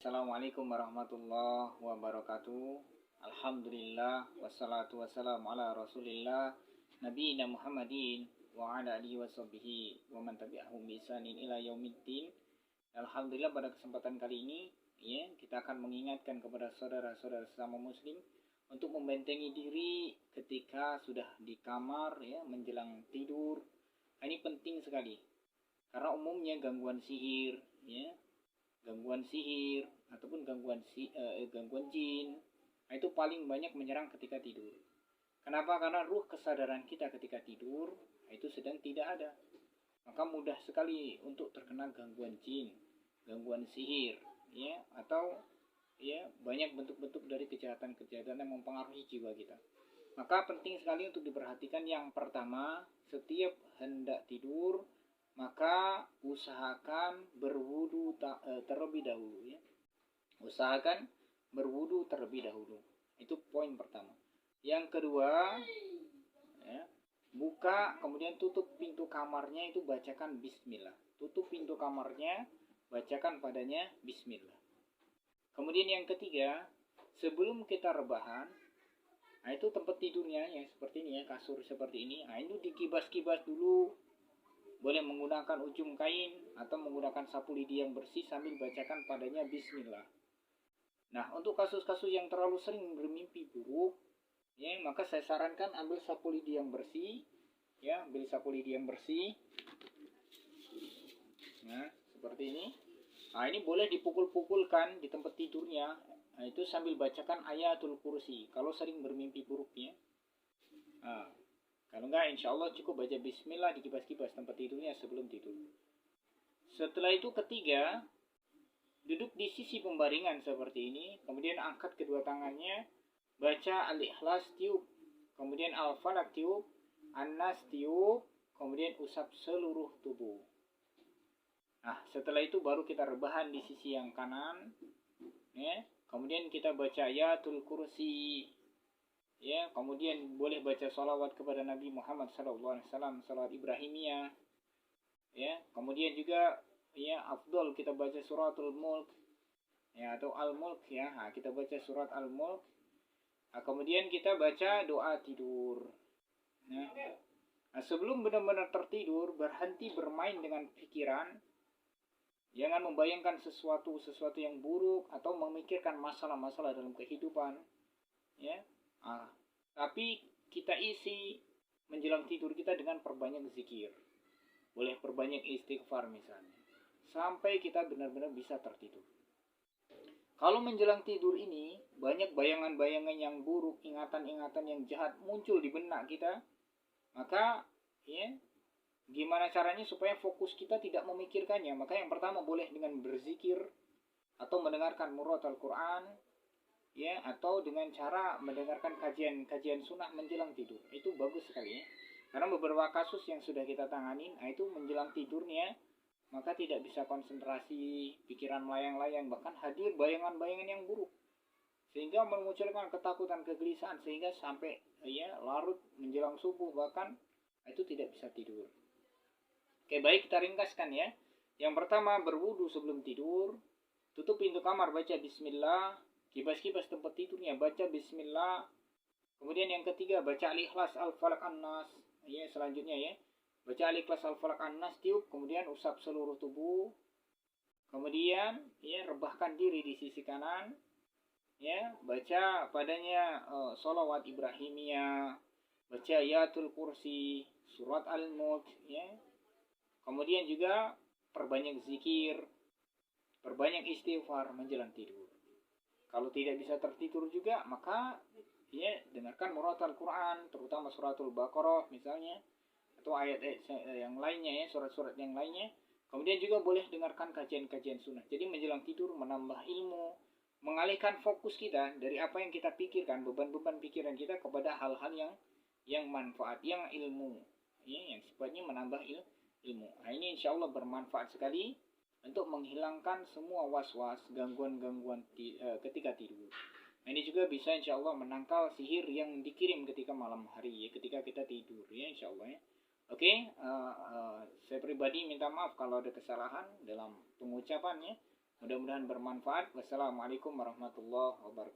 Assalamualaikum warahmatullahi wabarakatuh. Alhamdulillah wassalatu wassalamu ala Rasulillah nabiyina Muhammadin wa ala alihi washabbihi wa man tabi'ahum bi ihsanin ila yaumiddin. Alhamdulillah pada kesempatan kali ini kita akan mengingatkan kepada saudara-saudara sesama muslim untuk membentengi diri ketika sudah di kamar menjelang tidur. Ini penting sekali karena umumnya gangguan sihir ataupun gangguan jin itu paling banyak menyerang ketika tidur. Kenapa? Karena ruh kesadaran kita ketika tidur itu sedang tidak ada. Maka mudah sekali untuk terkena gangguan jin, gangguan sihir, atau banyak bentuk-bentuk dari kejahatan-kejahatan yang mempengaruhi jiwa kita. Maka penting sekali untuk diperhatikan. Yang pertama, setiap hendak tidur maka usahakan berwudu terlebih dahulu Usahakan berwudu terlebih dahulu. Itu poin pertama. Yang kedua, buka kemudian tutup pintu kamarnya, itu bacakan bismillah. Tutup pintu kamarnya, bacakan padanya bismillah. Kemudian yang ketiga, sebelum kita rebahan, itu tempat tidurnya yang seperti ini kasur seperti ini. Itu dikibas-kibas dulu. Boleh menggunakan ujung kain atau menggunakan sapu lidi yang bersih sambil bacakan padanya bismillah. Nah, untuk kasus-kasus yang terlalu sering bermimpi buruk, maka saya sarankan ambil sapu lidi yang bersih, ambil sapu lidi yang bersih. Nah, seperti ini. Nah, ini boleh dipukul-pukulkan di tempat tidurnya. Nah, itu sambil bacakan ayatul kursi kalau sering bermimpi buruk Kalau enggak, insya Allah cukup baca bismillah, dikibas-kibas tempat tidurnya sebelum tidur. Setelah itu ketiga, duduk di sisi pembaringan seperti ini. Kemudian angkat kedua tangannya, baca Al-Ikhlas tiup, kemudian Al-Falaq tiup, An-Nas tiup, kemudian usap seluruh tubuh. Nah, setelah itu baru kita rebahan di sisi yang kanan. Kemudian kita baca ayatul kursi. Kemudian boleh baca salawat kepada Nabi Muhammad SAW, salawat Ibrahimiyah. Kemudian juga afdol kita baca suratul mulk atau al-mulk Nah, kita baca surat al-mulk. Nah, kemudian kita baca doa tidur. Nah, sebelum benar-benar tertidur, berhenti bermain dengan pikiran. Jangan membayangkan sesuatu yang buruk atau memikirkan masalah-masalah dalam kehidupan. Tapi kita isi menjelang tidur kita dengan perbanyak zikir. Boleh perbanyak istighfar misalnya, sampai kita benar-benar bisa tertidur. Kalau menjelang tidur ini banyak bayangan-bayangan yang buruk, ingatan-ingatan yang jahat muncul di benak kita, maka gimana caranya supaya fokus kita tidak memikirkannya? Maka yang pertama boleh dengan berzikir atau mendengarkan murotal Quran, atau dengan cara mendengarkan kajian sunnah menjelang tidur. Itu bagus sekali karena beberapa kasus yang sudah kita tangani, itu menjelang tidurnya maka tidak bisa konsentrasi, pikiran melayang-layang, bahkan hadir bayangan-bayangan yang buruk sehingga memunculkan ketakutan, kegelisahan, sehingga sampai larut menjelang subuh bahkan itu tidak bisa tidur. Oke, baik, kita ringkaskan Yang pertama, berwudu sebelum tidur, tutup pintu kamar, baca bismillah, kibas-kibas tempat tidurnya, baca bismillah. Kemudian yang ketiga, baca Al-Ikhlas, Al-Falaq, An-Nas. Selanjutnya baca Al-Ikhlas, Al-Falaq, An-Nas tiup, kemudian usap seluruh tubuh. Kemudian rebahkan diri di sisi kanan. Baca padanya sholawat Ibrahimiyah, baca ayatul kursi, surat al-mulk, Kemudian juga perbanyak zikir, perbanyak istighfar menjelang tidur. Kalau tidak bisa tertidur juga, maka dengarkan murotal Quran, terutama suratul Baqarah misalnya, atau ayat-ayat yang lainnya surat-surat yang lainnya. Kemudian juga boleh dengarkan kajian-kajian sunnah. Jadi menjelang tidur menambah ilmu, mengalihkan fokus kita dari apa yang kita pikirkan, beban-beban pikiran kita kepada hal-hal yang manfaat, yang ilmu, yang sifatnya menambah ilmu. Nah, ini insya Allah bermanfaat sekali untuk menghilangkan semua was-was, gangguan-gangguan ketika tidur. Nah, ini juga bisa insya Allah menangkal sihir yang dikirim ketika malam hari, ketika kita tidur, insya Allah Oke, saya pribadi minta maaf kalau ada kesalahan dalam pengucapannya. Mudah-mudahan bermanfaat. Wassalamualaikum warahmatullahi wabarakatuh.